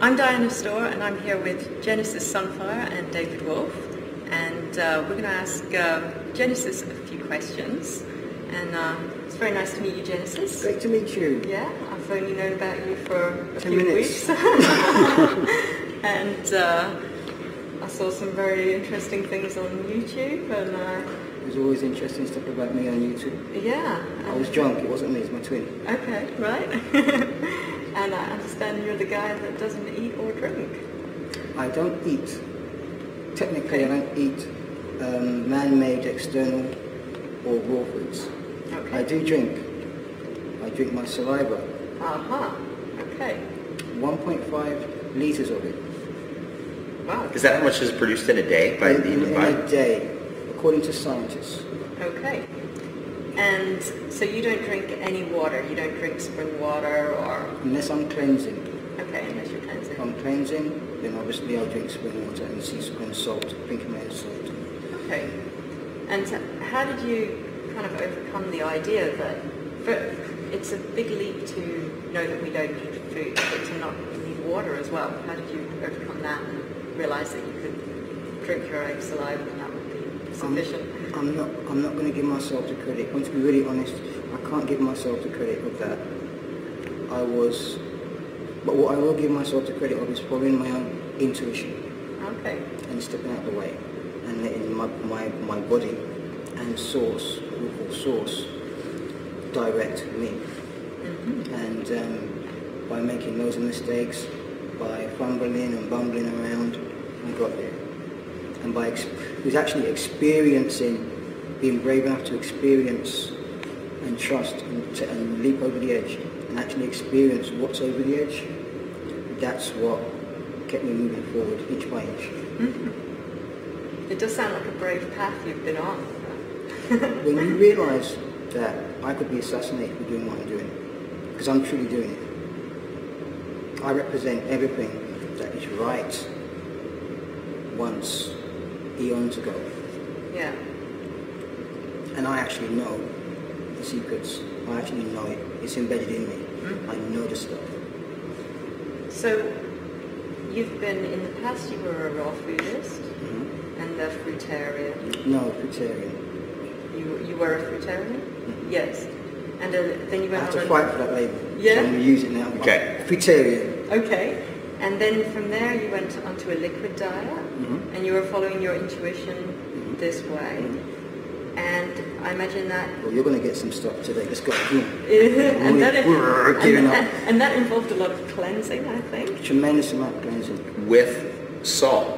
I'm Diana Storr, and I'm here with Genesis Sunfire and David Wolf, and we're going to ask Genesis a few questions. And it's very nice to meet you, Genesis. Great to meet you. Yeah, I've only known about you for a 10 few minutes. weeks. And I saw some very interesting things on YouTube, and There's always interesting stuff about me on YouTube. yeah. I was drunk, it wasn't me, it's my twin. Okay, right. And I understand you're the guy that doesn't eat or drink. I don't eat. Technically, I don't eat man-made external or raw foods. Okay. I do drink. I drink my saliva. Aha. Okay. 1.5 litres of it. Wow. Is that how much is produced in a day by the in human body? a day, according to scientists. Okay. And so you don't drink any water? You don't drink spring water or... Unless I'm cleansing. Okay, unless you're cleansing. If I'm cleansing, then obviously I'll drink spring water and sea and salt, pink Himalayan salt. Okay. And how did you kind of overcome the idea that it's a big leap to know that we don't need food, but to not need water as well? How did you overcome that and realize that you could drink your own saliva and that would be sufficient? I'm not going to give myself the credit. I want to be really honest. I can't give myself the credit of that. But what I will give myself the credit of is following my own intuition. Okay. And stepping out of the way and letting my body and source direct me. Mm-hmm. And by making loads of mistakes, by fumbling and bumbling around, I got there. And by it was actually experiencing, being brave enough to experience and trust and leap over the edge and actually experience what's over the edge. That's what kept me moving forward inch by inch. Mm-hmm. It does sound like a brave path you've been on. When you realise that I could be assassinated for doing what I'm doing, because I'm truly doing it. I represent everything that is right once, eons ago. Yeah. And I actually know the secrets. I actually know it. It's embedded in me. Mm-hmm. I know the stuff. So, you've been, in the past you were a raw foodist and a fruitarian. No, fruitarian. You were a fruitarian? Mm-hmm. Yes. And then you went I have on to fight for that label. Yeah? So I'm going to use it now. Okay. Fruitarian. Okay. And then from there you went onto a liquid diet and you were following your intuition this way. And I imagine that... Well, you're going to get some stuff today. Let's go. and that Up. involved a lot of cleansing, I think. Tremendous amount of cleansing. With salt.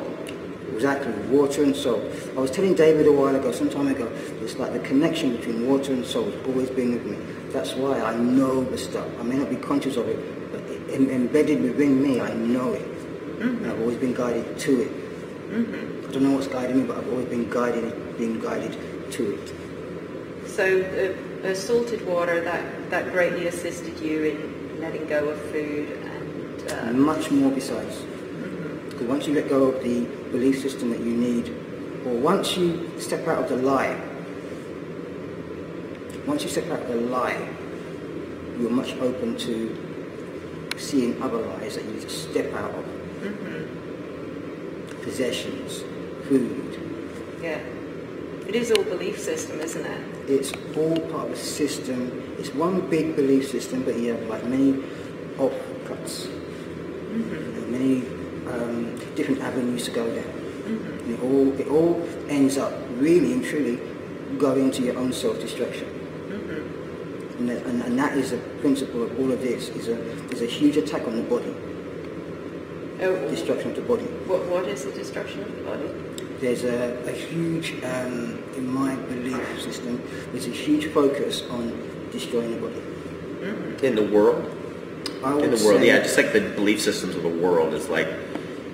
Exactly, water and salt. I was telling David a while ago, some time ago, it's like the connection between water and salt has always been with me. That's why I know the stuff. I may not be conscious of it, but embedded within me, I know it. And I've always been guided to it. I don't know what's guiding me, but I've always been guided to it. So salted water, that greatly assisted you in letting go of food and... Much more besides. Because once you let go of the belief system that you need, or once you step out of the lie, you're much open to seeing other lies that you need to step out of. Possessions, food. Yeah. It is all belief system, isn't it? It's all part of a system. It's one big belief system, but you have like many offcuts. And many different avenues to go down. And it all ends up really and truly going to your own self-destruction. And that is a principle of all of this, is a huge attack on the body. Destruction of the body. What is the destruction of the body? There's a huge, in my belief system, there's a huge focus on destroying the body. In the world? In the world, yeah, just like the belief systems of the world is like,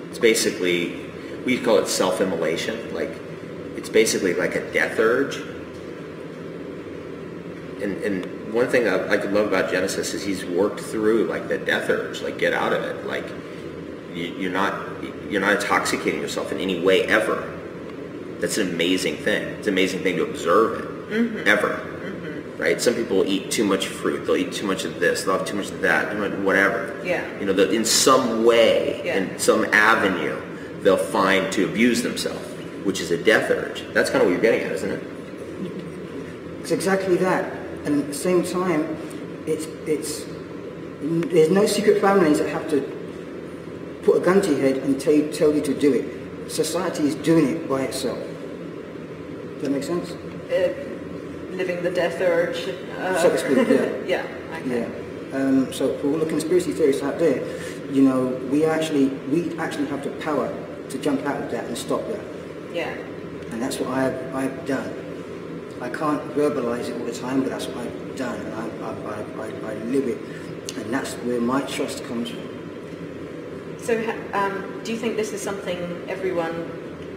it's basically, we call it self-immolation. Like, it's basically like a death urge. And one thing I love about Genesis is he's worked through like the death urge, like get out of it. Like, you're not intoxicating yourself in any way ever. That's an amazing thing. It's an amazing thing to observe it, ever. right? Some people eat too much fruit. They'll eat too much of this. They'll have too much of that. Whatever. Yeah. You know, in some way, Yeah. in some avenue, they'll find to abuse themselves, which is a death urge. That's kind of what you're getting at, isn't it? It's exactly that. And at the same time, there's no secret families that have to put a gun to your head and tell you to do it. Society is doing it by itself. Does that make sense? Living the death urge. So to speak, yeah. Yeah. Okay. Yeah. So for all the conspiracy theorists out there, you know, we actually have the power to jump out of that and stop that. Yeah. And that's what I've done. I can't verbalize it all the time, but that's what I've done, and I live it, and that's where my trust comes from. So, do you think this is something everyone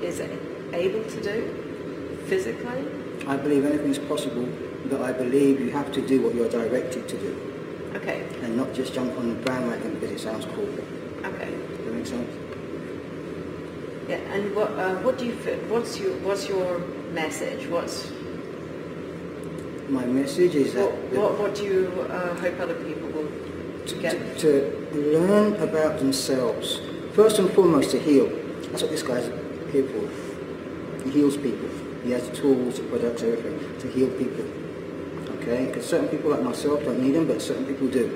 is able to do physically? I believe anything's possible, but I believe you have to do what you're directed to do, Okay. and not just jump on the bandwagon because it sounds cool. Okay. Does that make sense? Yeah. And what do you? What's your message? My message is that What do you hope other people will get? to learn about themselves. First and foremost, to heal. That's what this guy's here for. He heals people. He has the tools, the products, everything to heal people. Okay? Because certain people like myself don't need them, but certain people do.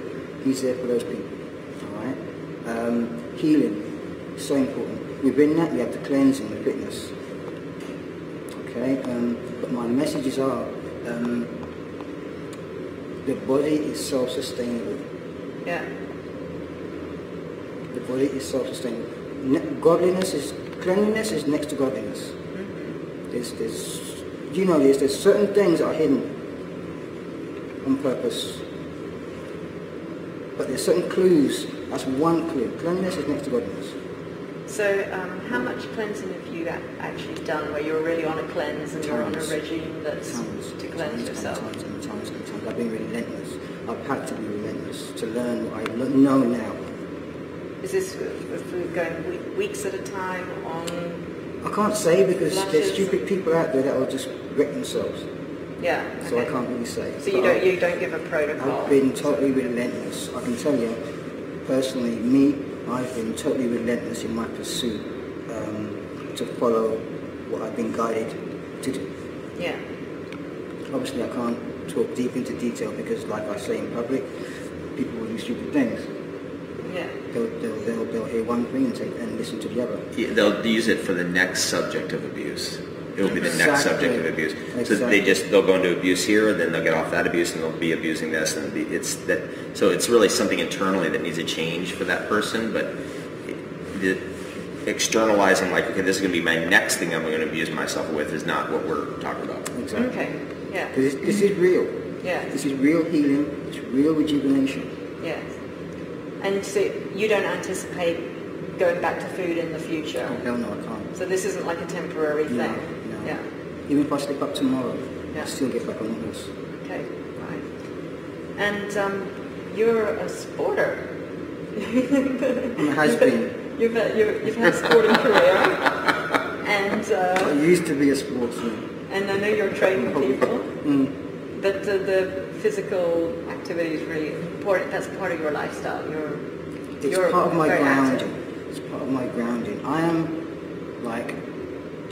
He's there for those people. All right? Healing is so important. Within that, we have the cleansing, the fitness. Okay? But my messages are, the body is self-sustainable. Yeah. The body is self-sustainable. Cleanliness is next to godliness. Mm-hmm. There's certain things that are hidden on purpose. But there's certain clues. That's one clue. Cleanliness is next to godliness. So, how much cleansing have you actually done where you're really on a cleanse and you're on a regime that's to cleanse yourself? Times. I've been relentless. I've had to be relentless to learn what I know now. Is this going weeks at a time on? I can't say because there's Lashes? stupid people out there that will just wreck themselves. Yeah. So I okay. can't really say. So you don't give a protocol. I've been totally relentless. I can tell you, personally, I've been totally relentless in my pursuit to follow what I've been guided to do. Yeah. Obviously, I can't talk deep into detail because, like I say in public, people will do stupid things. Yeah. They'll hear one thing and listen to the other. Yeah, they'll use it for the next subject of abuse. It will be the next subject of abuse. Exactly. So they'll go into abuse here, and then they'll get off that abuse, and they'll be abusing this, and so it's really something internally that needs a change for that person. But externalizing, like, okay, this is going to be my next thing I'm going to abuse myself with, is not what we're talking about. Exactly. Okay. Yeah. Because this is real. Yeah. This is real healing. It's real rejuvenation. Yes. And so you don't anticipate going back to food in the future? Oh, hell no, I can't. So this isn't like a temporary thing? No. Yeah. Even if I slip up tomorrow, Yeah. I'll still get back on the horse. Okay, right. And you're a sporter. I'm a has-been. You've had a sporting career. And I used to be a sportsman. and I know you're training people. But the physical activity is really important. That's part of your lifestyle. It's part of my grounding. It's part of my grounding. I am like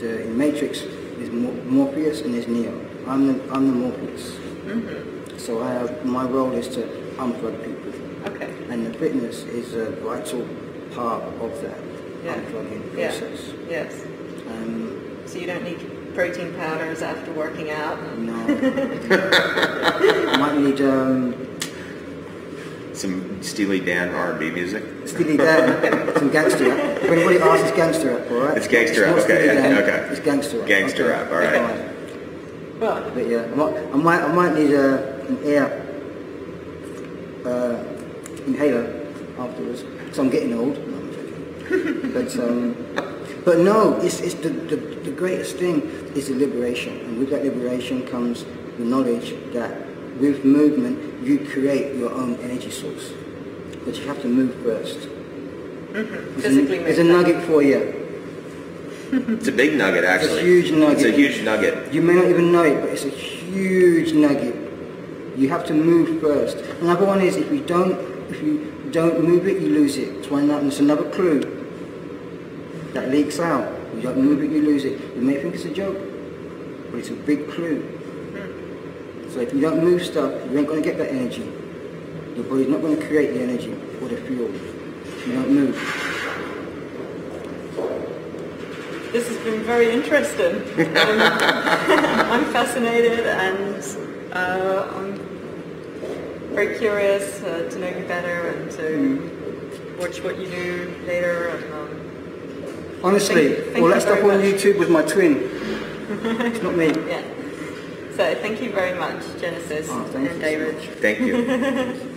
in Matrix. There's Morpheus and there's Neo. I'm the Morpheus. Mm-hmm. So my role is to unplug people. Okay. And the fitness is a vital part of that unplugging process. Yeah. Yes. So you don't need protein powders after working out? No. I might need Some Steely Dan R&B music. Steely Dan, some gangster rap. If anybody asks, it's gangster rap, all right? It's gangster rap. not Okay. Steely Dan, Okay. It's gangster rap. Gangster okay. rap. All right. Well, But yeah, I might need an air inhaler afterwards. So I'm getting old. No, I'm joking. But no, it's the greatest thing is the liberation, and with that liberation comes the knowledge that with movement you create your own energy source, but you have to move first. mm-hmm. Physically move. There's a nugget for you. It's a big nugget, actually. It's a huge nugget. It's a huge nugget. You may not even know it, but it's a huge nugget. You have to move first. Another one is if you don't move it, you lose it. It's another clue that leaks out. You don't move it, you lose it. You may think it's a joke, but it's a big clue. So if you don't move stuff, you ain't going to get that energy. Your body's not going to create the energy or the fuel. You don't move. This has been very interesting. I'm fascinated, and I'm very curious to know you better and to watch what you do later. And, honestly, all that stuff on YouTube was my twin. It's not me. Yeah. So thank you very much, Genesis and David. Thank you.